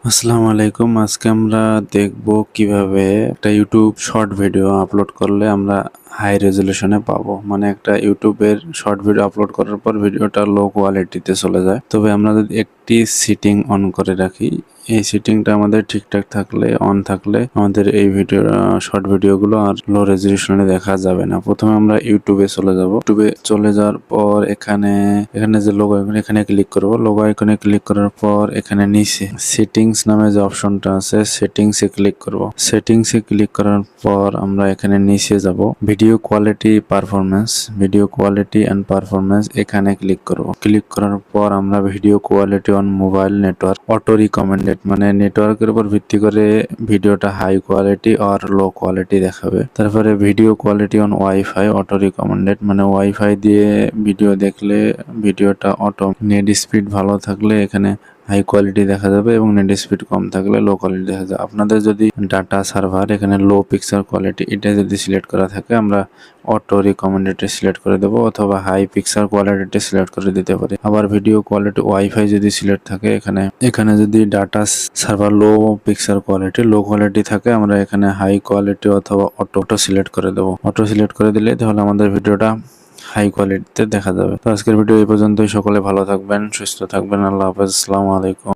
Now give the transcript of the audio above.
আসসালামু আলাইকুম। আজকে আমরা দেখব কিভাবে একটা ইউটিউব শর্ট ভিডিও আপলোড করলে আমরা হাই রেজলিউশনে পাবো। মানে একটা ইউটিউবের শর্ট ভিডিও আপলোড করার পর ভিডিওটা লো কোয়ালিটিতে চলে যায়। তবে আমরা যদি একটি সিটিং অন করে রাখি, এই সিটিংটা আমাদের ঠিকঠাক থাকলে, অন থাকলে আমাদের এই ভিডিও শর্ট ভিডিওগুলো আর লো রেজলিউশনে দেখা যাবে না। প্রথমে আমরা ইউটিউবে চলে যাব। ইউটিউবে চলে যাওয়ার পর এখানে যে লোগো আইকন, এখানে ক্লিক করব। লোগো আইকনে ক্লিক করার পর এখানে নিচে সেটিংস নামে যে অপশনটা আছে, সেটিংসে ক্লিক করব। সেটিংসে ক্লিক করার পর আমরা এখানে নিচে যাব, video quality performance, video quality and performance, এখানে ক্লিক করব। ক্লিক করার পর আমরা video quality on mobile network auto recommended, মানে নেটওয়ার্কের উপর ভিত্তি করে ভিডিওটা হাই কোয়ালিটি আর লো কোয়ালিটি দেখাবে। তারপরে video quality on wifi auto recommended, মানে ওয়াইফাই দিয়ে ভিডিও দেখলে ভিডিওটা অটো, নেট স্পিড ভালো থাকলে এখানে হাই কোয়ালিটি দেখা যাবে এবং নেট স্পিড কম থাকলে লো কোয়ালিটি দেখা যাবে। আপনাদের যদি ডাটা সার্ভার এখানে লো পিকচার কোয়ালিটি এটা যদি সিলেক্ট করা থাকে, আমরা অটো রিকমেন্ডেড সিলেক্ট করে দেবো, অথবা হাই পিকচার কোয়ালিটি সিলেক্ট করে দিতে পারি। আবার ভিডিও কোয়ালিটি ওয়াইফাই যদি সিলেক্ট থাকে, এখানে যদি ডাটা সার্ভার লো পিকচার কোয়ালিটি লো কোয়ালিটি থাকে, আমরা এখানে হাই কোয়ালিটি অথবা অটো সিলেক্ট করে দেবো। অটো সিলেক্ট করে দিলে তাহলে আমাদের ভিডিওটা হাই কোয়ালিটিতে দেখা যাবে। তো আজকের ভিডিও এই পর্যন্তই। সকলে ভালো থাকবেন, সুস্থ থাকবেন। আল্লাহ হাফেজ, আসসালামু আলাইকুম।